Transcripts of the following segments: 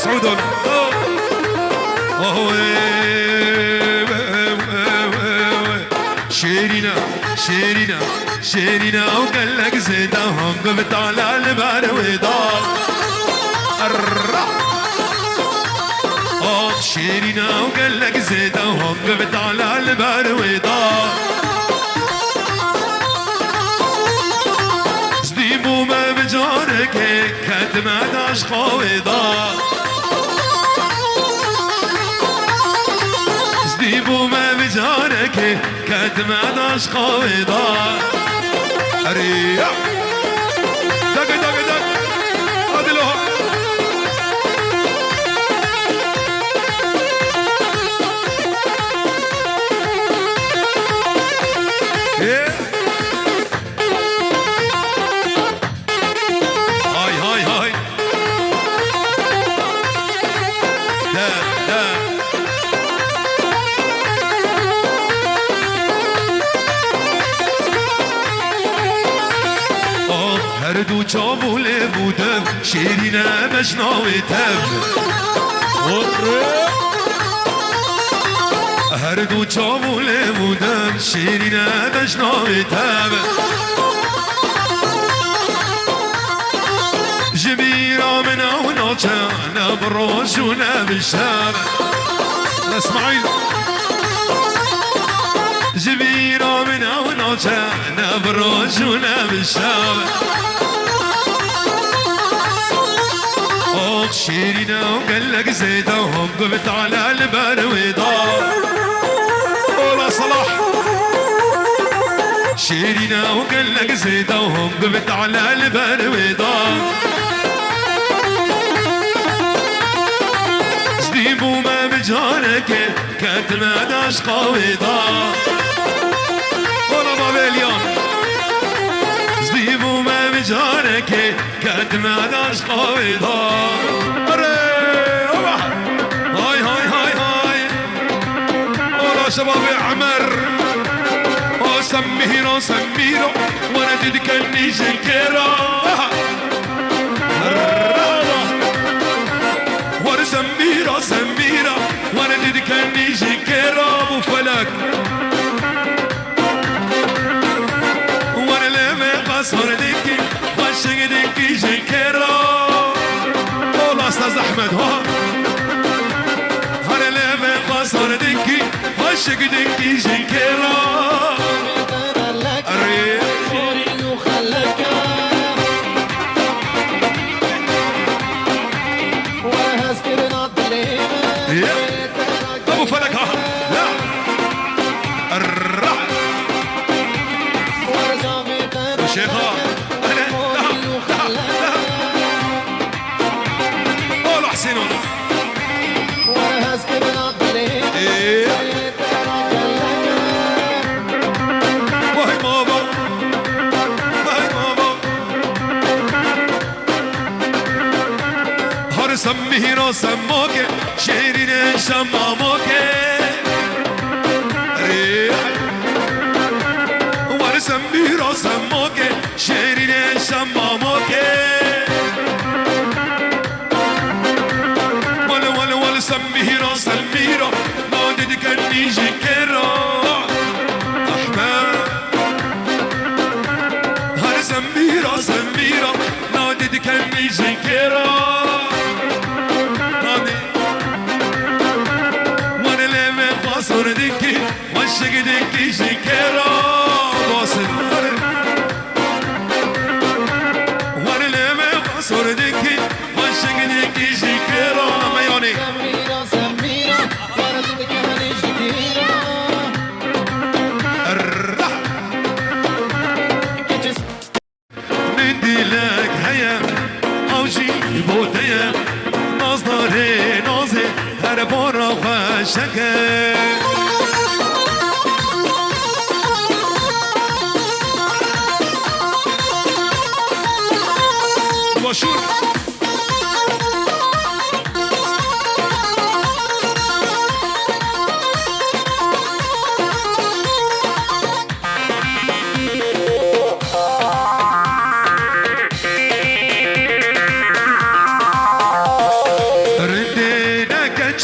مسعود شيرينا شيرينا شيرينا وقال لك زيدا هم قبت على البار وضال شيرينا وقال لك زيدا هم قبت على البار وضال زديبو ما بجارك كاتم عداش خوضال زديبو ما بجارك كاتم عداش خوضال أريا دق دق دق أدلوها هاي هاي هاي دا دا هردو چابوله بودم شیرینه مشناویتم هردو چابوله بودم شیرینه مشناویتم جبيرة من ونوچه نبروش ونبشام اسمعي جبيرة من ونوچه نبروش ونبشام شيرينا وقال لك زيدا وهم قبت على البر وضال ولا صلاح شيرينا وقال لك زيدا وهم قبت على البر وضال زديبو ما بجارك كانت ما داش قويضال ولا بابليون زديبو ما بجارك كانت ما داش قويضال هاي هاي هاي هاي ولا شباب عمر سميرو سميرو وانا تذكرني شكرا وانا سميرو سميرو وانا تذكرني شكرا ابو فلك وانا لما قصر دكي وشق دكي شكرا والله استاذ احمد ها انا لما قصر دكي وشق دكي شكرا ابو فلك ها لا الرعد شيخا قولوا حسينون وهي بابا وهي بابا هر سميه را سموكي شيرين شماموكي ور سميه را سموكي شيرين شماموكي ولا سميه را سميرا ما ددكني شكرا احمد هر سميه را سميرا ما ددكني شكرا صردكي وشقدكي شكرا واصل وانا لما صردكي وشقدكي شكرا ميوني سميرة سميرة وانا تذكرني شكرا ندي لك هيا او جيبو تيا نظري نازي هر بورا وشكر وشور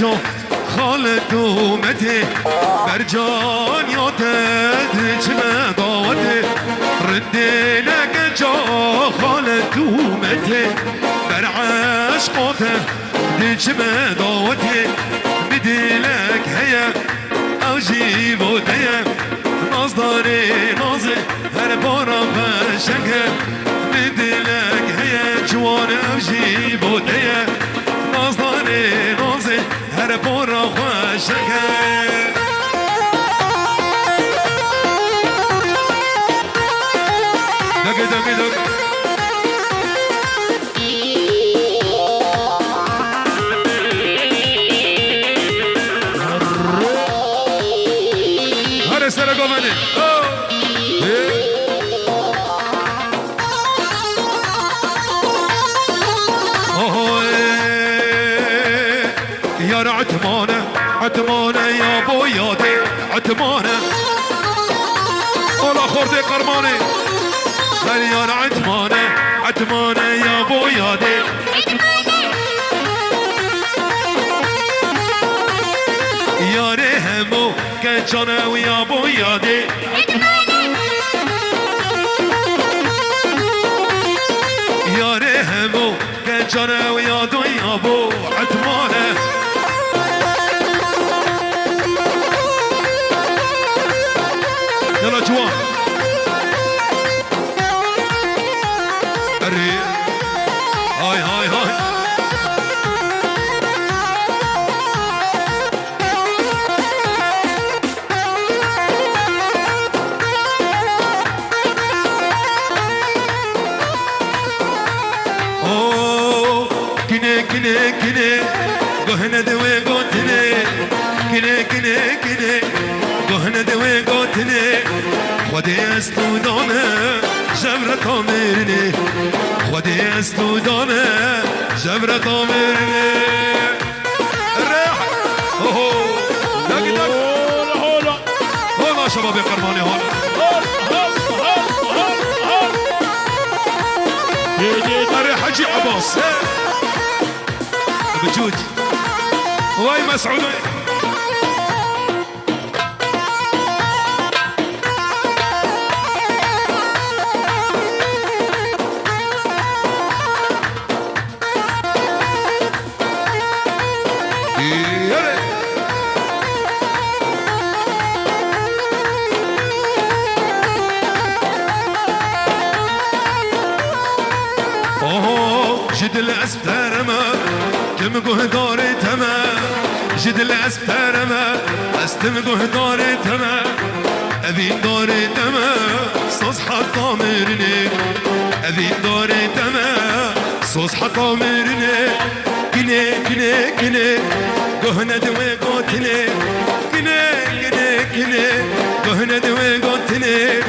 جو خالد ومتي برجان يوتد جمع ضوتي ردينك جو خالد ومتي برعاش قوته دجمع ضوتي بديلك هيا او جيبو ديا نصدري نازي هر بارا بشكل بديلك هيا جوان او جيبو ديا نازدانه نازه هر بارا خوشکه دگه دگه دگه هر سرگو منه يا عتمانة عتمانة يا بو يادي عتمانة ولا خردي قرماني يا عتمانة عتمانة يا بو يادي يا ريهمو كجانا ويا بو يادي يا ريهمو كجانا ويا دو يا بو عتمانة يلا جوان الريح هاي هاي هاي اوه كني كني كني قهنا دوي قوتني كني كني كني قهنا دوي قوتني خودي استودانه جبر تامرني خودي استودانه جبر تامرني الريح اوه دق دق هولا هولا شباب يا قرماني هولا الريح حجي عباس بجود واي مسعود جد الأسبترما تمقه داري تما جد الأسبترما استمقه داري تما أبين داري تما صصحى طامرني أبين داري تما صصحى طامرني كني كني كني قهنا دوي قوتني كني كني كني قهنا دوي قوتني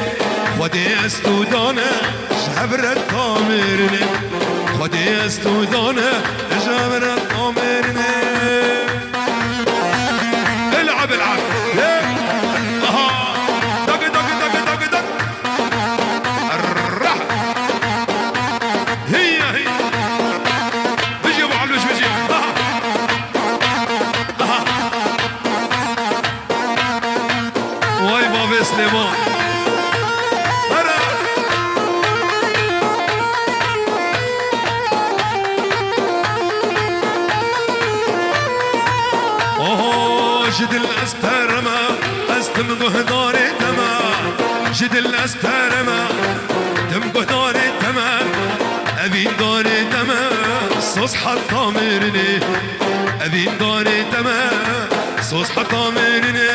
خودي استودانه شبرت طامرني خودي استودانه جبر طامرني العب العب اها دق دق دق دق دق الرح هي بيجي ابو علوش بيجي واي بابا سليمان جد الأسترما استمقه داري تمام جد الأسترما تمقه داري تمام أبين داري تمام صوص حطامرني أبين داري تمام صوص حطامرني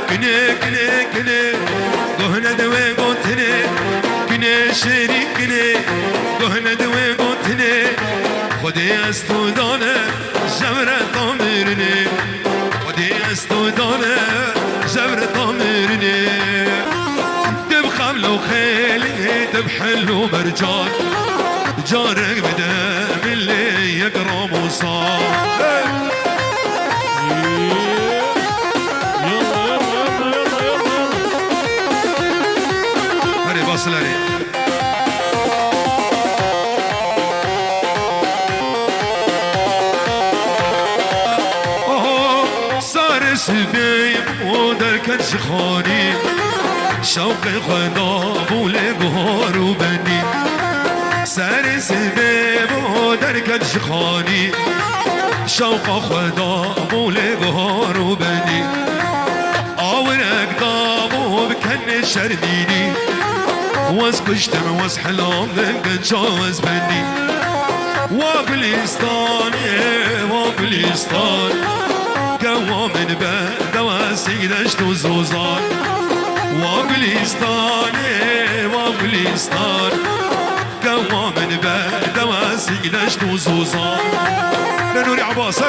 كني كني كني قهنا دوي قوتني كني شيري كني قهنا دوي قوتني خودي استودانه جمرة طامرني استودانه جبر طامرني تبخم لو خيلي تبحلو برجان جارك بدا من اللي يقرب وصار هري باصل هري سبيب ودركن شخاني شوقي خدا بولي قهار وبني سر سبيب ودركن شخاني شوق خدا بولي قهار وبني آورك دابو بكن شرديني واز بشتم واز حلام لنقن جاوز بني وابلستان قوى من بعد واسيدشت وزوزان وابلستان قوى من بعد واسيدشت وزوزان نوري عباس